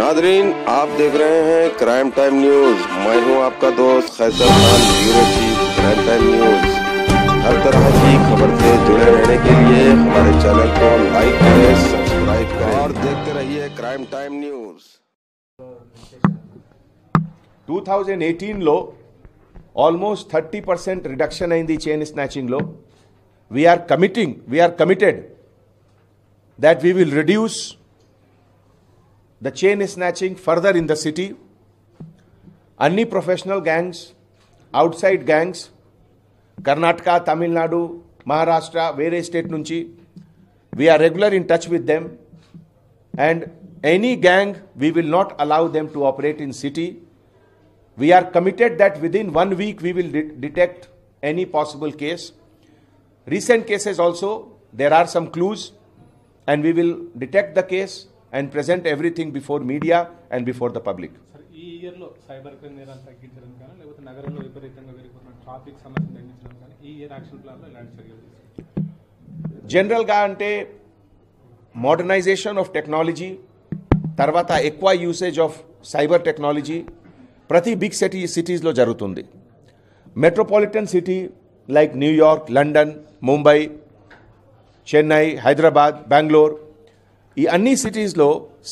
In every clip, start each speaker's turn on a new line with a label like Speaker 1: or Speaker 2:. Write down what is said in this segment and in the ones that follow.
Speaker 1: Nadreen, आप देख रहे हैं क्राइम टाइम न्यूज। मैं हूं आपका दोस्त Khaiser Khan, bureau chief crime time news. हर तरह की खबर से जुड़े रहने के लिए हमारे चैनल को लाइक करें, सब्सक्राइब करें और देखते रहिए क्राइम टाइम न्यूज।
Speaker 2: 2018 లో almost 30% reduction in the chain snatching law. We are committed that we will reduce the chain snatching further in the city. Any professional gangs, outside gangs, Karnataka, Tamil Nadu, Maharashtra, various state nunchi, we are regular in touch with them, and any gang we will not allow them to operate in city. We are committed that within 1 week we will detect any possible case. Recent cases also, there are some clues, and we will detect the case and present everything before media and before the public.
Speaker 3: Sir, ఈ year లో cyber crime నేరాలు తగ్గించడం కానీ లేకపోతే నగరంలో విపరీతంగా పెరిగిపోతున్న traffic సమస్యలు తగ్గించడం కానీ ఈ ఇయర్ యాక్షన్ ప్లాన్ లో ఇలాంటి చర్యలు తీసుకుంటారు.
Speaker 2: జనరల్ గా అంటే మోడర్నైజేషన్ ఆఫ్ టెక్నాలజీ, తర్వాత ఎక్కువ యూసేజ్ ఆఫ్ సైబర్ టెక్నాలజీ ప్రతి బిగ్ సిటీస్లో జరుగుతుంది. Metropolitan city like New York, London, Mumbai, Chennai, Hyderabad, Bengaluru, ఈ అన్ని సిటీస్లో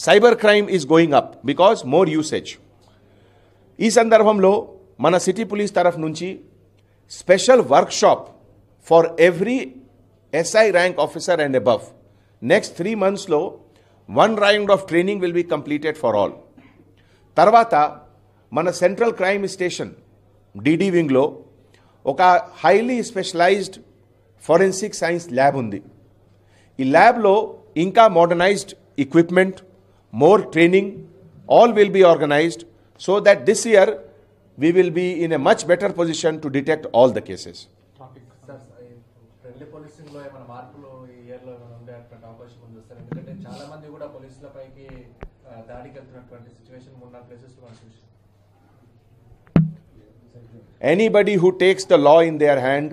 Speaker 2: cyber crime is going up because more usage. ఈ సందర్భంలో మన సిటీ పోలీస్ తరఫు నుంచి special workshop for every SI rank officer and above next 3 monthsలో 1 round of training will be completed for all. తర్వాత మన సెంట్రల్ క్రైమ్ స్టేషన్ డిడి వింగ్లో ఒక highly specialised forensic science lab ఉంది. ఈ ల్యాబ్లో ఇంకా modernised equipment, more training, all will be organized so that this year we will be in a much better position to detect all the cases.
Speaker 4: Friendly policing లో ఏమైనా మార్పులు ఈ year లో ఉండేటువంటి అవకాశం ఉంది సార్? ఎందుకంటే చాలా మంది కూడా పోలీసులపైకి దాడికి వెళ్తున్నటువంటి సిచ్యువేషన్ ఉన్న ప్లేసెస్ లో మనం చూసాం.
Speaker 2: Anybody who takes the law in their hand,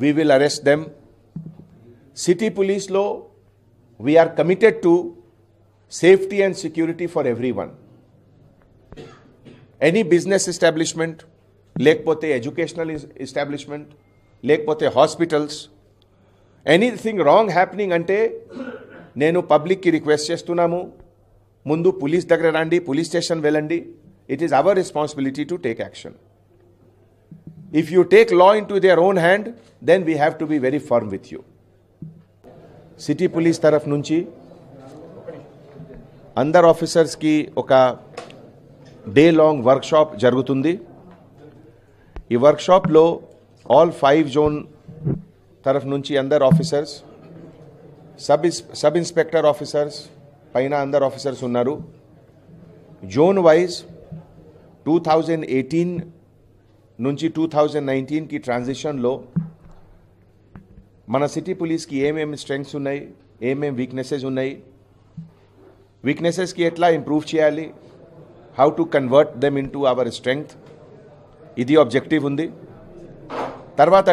Speaker 2: we will arrest them. City police law, we are committed to safety and security for everyone. Any business establishment, lekpote educational establishment, lekpote hospitals, anything wrong happening ante nenu public ki request chestunamu, mundu police daggara randi, police station velandi. It is our responsibility to take action. If you take law into their own hand, then we have to be very firm with you. City police తరఫు నుంచి అందర్ ఆఫీసర్స్కి ఒక day long workshop జరుగుతుంది. ఈ వర్క్షాప్లో all 5 zone తరఫు నుంచి అందర్ officers, sub inspector officers పైన అందర్ ఆఫీసర్స్ ఉన్నారు. జోన్ వైజ్ 2018 నుంచి 2019కి ట్రాన్సిషన్లో మన సిటీ పోలీస్కి ఏమేమి స్ట్రెంగ్స్ ఉన్నాయి, ఏమేమి వీక్నెసెస్ ఉన్నాయి, వీక్నెసెస్కి ఎట్లా ఇంప్రూవ్ చేయాలి, how to convert them in to our strength, ఇది ఆబ్జెక్టివ్ ఉంది. తర్వాత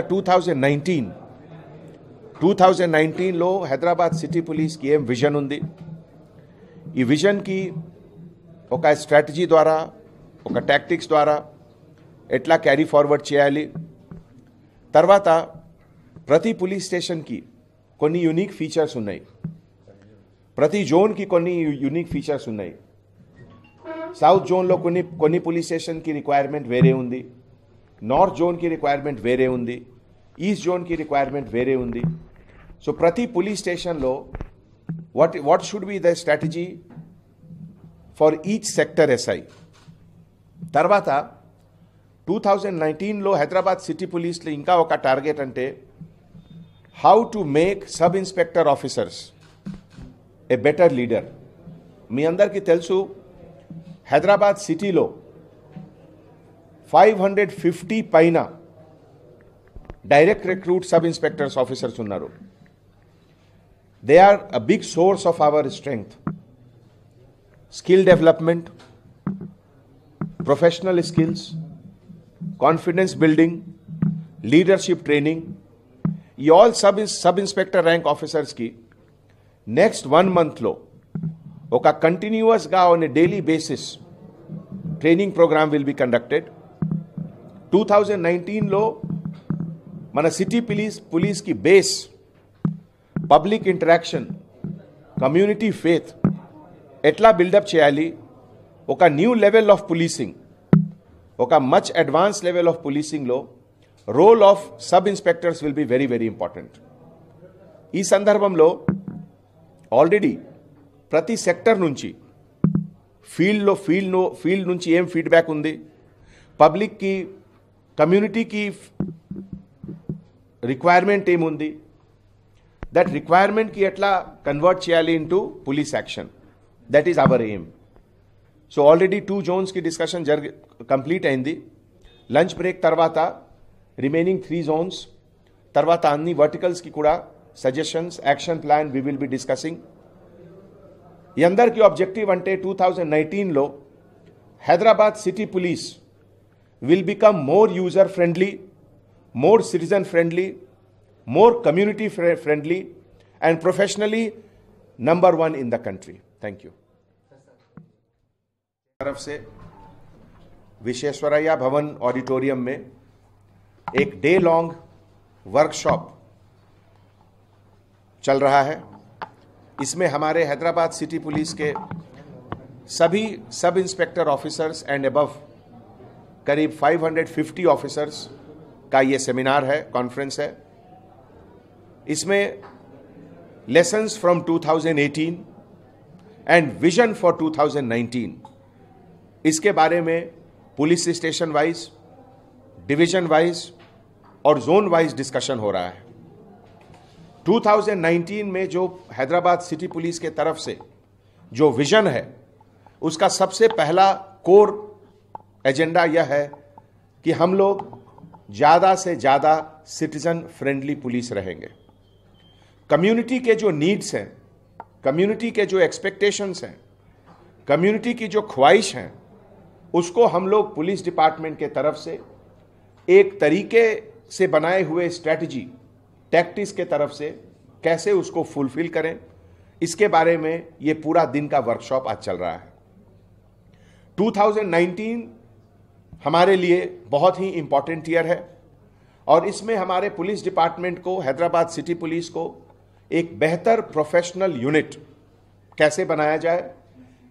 Speaker 2: 2019లో హైదరాబాద్ సిటీ పోలీస్కి ఏం విజన్ ఉంది, ఈ విజన్కి ఒక స్ట్రాటజీ ద్వారా, ఒక టాక్టిక్స్ ద్వారా ఎట్లా క్యారీ ఫార్వర్డ్ చేయాలి. తర్వాత ప్రతి పోలీస్ స్టేషన్కి కొన్ని యూనిక్ ఫీచర్స్ ఉన్నాయి, ప్రతి జోన్కి కొన్ని యూనిక్ ఫీచర్స్ ఉన్నాయి. సౌత్ జోన్లో కొన్ని పోలీస్ స్టేషన్కి రిక్వైర్మెంట్ వేరే ఉంది, నార్త్ జోన్కి రిక్వైర్మెంట్ వేరే ఉంది, ఈస్ట్ జోన్కి రిక్వైర్మెంట్ వేరే ఉంది. సో ప్రతి పోలీస్ స్టేషన్లో what should be the strategy for each sector SI. తర్వాత 2019లో హైదరాబాద్ సిటీ పోలీస్లో ఇంకా ఒక టార్గెట్ అంటే how to make sub-inspector officers a better leader. మీ అందరికీ తెలుసు హైదరాబాద్ సిటీలో 550 పైన direct recruit sub inspectors officers ఉన్నారు. They are a big source of our strength. Skill development, professional skills, confidence building, leadership training, ఈ all sub inspector rank ఆఫీసర్స్కి next 1 monthలో ఒక కంటిన్యూస్గా on a daily basis training program will be conducted. 2019లో మన city పోలీస్కి base public interaction, community faith ఎట్లా build up చేయాలి, ఒక న్యూ లెవెల్ ఆఫ్ పోలీసింగ్, ఒక మచ్ అడ్వాన్స్ లెవెల్ ఆఫ్ పోలీసింగ్లో role of sub inspectors will be very very important. ఈ సందర్భంలో ఆల్రెడీ ప్రతి సెక్టర్ నుంచి ఫీల్డ్ నుంచి ఏం ఫీడ్బ్యాక్ ఉంది, పబ్లిక్కి కమ్యూనిటీకి రిక్వైర్మెంట్ ఏముంది, దట్ రిక్వైర్మెంట్కి ఎట్లా కన్వర్ట్ చేయాలి into police action, that is our aim. So already 2 జోన్స్కి డిస్కషన్ కంప్లీట్ అయింది. లంచ్ బ్రేక్ తర్వాత రిమైనింగ్ 3 జోన్స్ తర్వాత అన్ని వర్టికల్స్కి కూడా suggestions, action plan we will be discussing. ఈ అందరికీ ఆబ్జెక్టివ్ అంటే 2019లో Hyderabad city police will become more user friendly, more citizen friendly, more community friendly, and professionally number 1 in the country. Thank you. तरफ से विश्वेश्वरैया भवन ऑडिटोरियम में एक डे लॉन्ग वर्कशॉप चल रहा है. इसमें हमारे हैदराबाद सिटी पुलिस के सभी sub inspector officers and above करीब 550 ऑफिसर्स का ये सेमिनार है, कॉन्फ्रेंस है. इसमें lessons from 2018 and vision for 2019 इसके बारे में police station wise, division wise और जोन वाइज डिस्कशन हो रहा है. 2019 में जो हैदराबाद सिटी पुलिस के तरफ से जो विजन है उसका सबसे पहला कोर एजेंडा यह है कि हम लोग ज़्यादा से ज़्यादा सिटीजन फ्रेंडली पुलिस रहेंगे. कम्युनिटी के जो नीड्स हैं, कम्युनिटी के जो एक्सपेक्टेशंस हैं, कम्युनिटी की जो ख्वाहिश हैं, उसको हम लोग पुलिस डिपार्टमेंट के तरफ से एक तरीके से बनाए हुए स्ट्रैटेजी, टैक्टिक्स के तरफ से कैसे उसको फुलफिल करें, इसके बारे में ये पूरा दिन का वर्कशॉप आज चल रहा है. 2019 हमारे लिए बहुत ही इंपॉर्टेंट ईयर है और इसमें हमारे पुलिस डिपार्टमेंट को, हैदराबाद सिटी पुलिस को एक बेहतर प्रोफेशनल यूनिट कैसे बनाया जाए,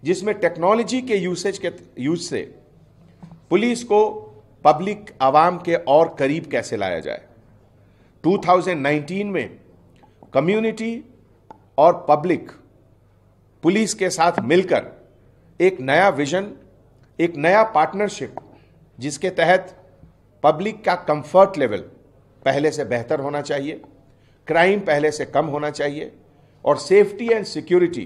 Speaker 2: जिसमें टेक्नोलॉजी के यूज से पुलिस को पब्लिक आवाम के और करीब कैसे लाया जाए. 2019 में कम्युनिटी और पब्लिक पुलिस के साथ मिलकर एक नया विजन, एक नया पार्टनरशिप, जिसके तहत पब्लिक का कंफर्ट लेवल पहले से बेहतर होना चाहिए, क्राइम पहले से कम होना चाहिए और सेफ्टी एंड सिक्योरिटी,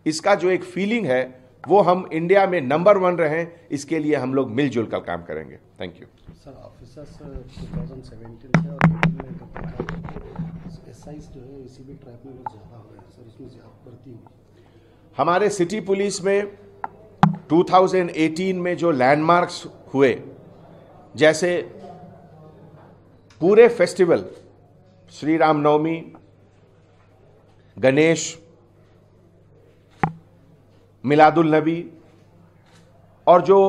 Speaker 2: इसका जो एक फीलिंग है वो हम इंडिया में नंबर 1 रहें, इसके लिए हम लोग मिलजुल कर काम करेंगे. Thank you.
Speaker 5: सर, ऑफिसर्स 2017 से और 18 में एसआईज जो है इसी भी ट्रैप में ज़्यादा हो रहा है सर, इसमें ज़्यादा बढ़ती हुई.
Speaker 2: हमारे सिटी पुलिस में 2018 में जो लैंडमार्क्स हुए, जैसे पूरे फेस्टिवल श्री रामनवमी, गणेश, मिलादुल नबी और जो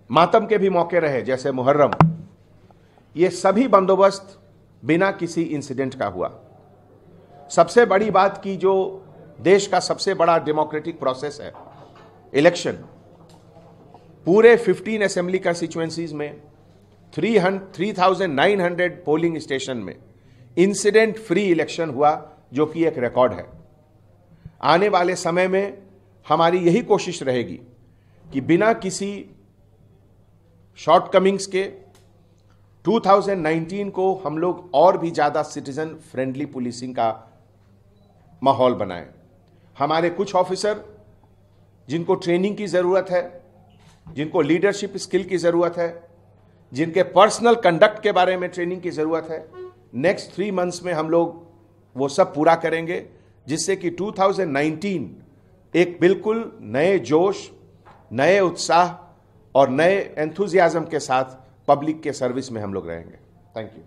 Speaker 2: मातम के भी मौके रहे जैसे मुहर्रम, ये सभी बंदोबस्त बिना किसी इंसिडेंट का हुआ. सबसे बड़ी बात की जो देश का सबसे बड़ा डेमोक्रेटिक प्रोसेस है, इलेक्शन, पूरे 15 असेंबली कंस्टिट्यूएंसीज में 3,900 पोलिंग स्टेशन में इंसिडेंट फ्री इलेक्शन हुआ, जो कि एक रिकॉर्ड है. आने वाले समय में हमारी यही कोशिश रहेगी कि बिना किसी शॉर्टकमिंग्स के 2019 को हम लोग और भी ज़्यादा सिटीजन फ्रेंडली पुलिसिंग का माहौल बनाएं. हमारे कुछ ऑफिसर जिनको ट्रेनिंग की ज़रूरत है, जिनको लीडरशिप स्किल की ज़रूरत है, जिनके पर्सनल कंडक्ट के बारे में ट्रेनिंग की ज़रूरत है, नेक्स्ट 3 मंथ्स में हम लोग वो सब पूरा करेंगे, जिससे कि 2019 एक बिल्कुल नए जोश, नए उत्साह और नए एंथुजियाज्म के साथ पब्लिक के सर्विस में हम लोग रहेंगे. Thank you.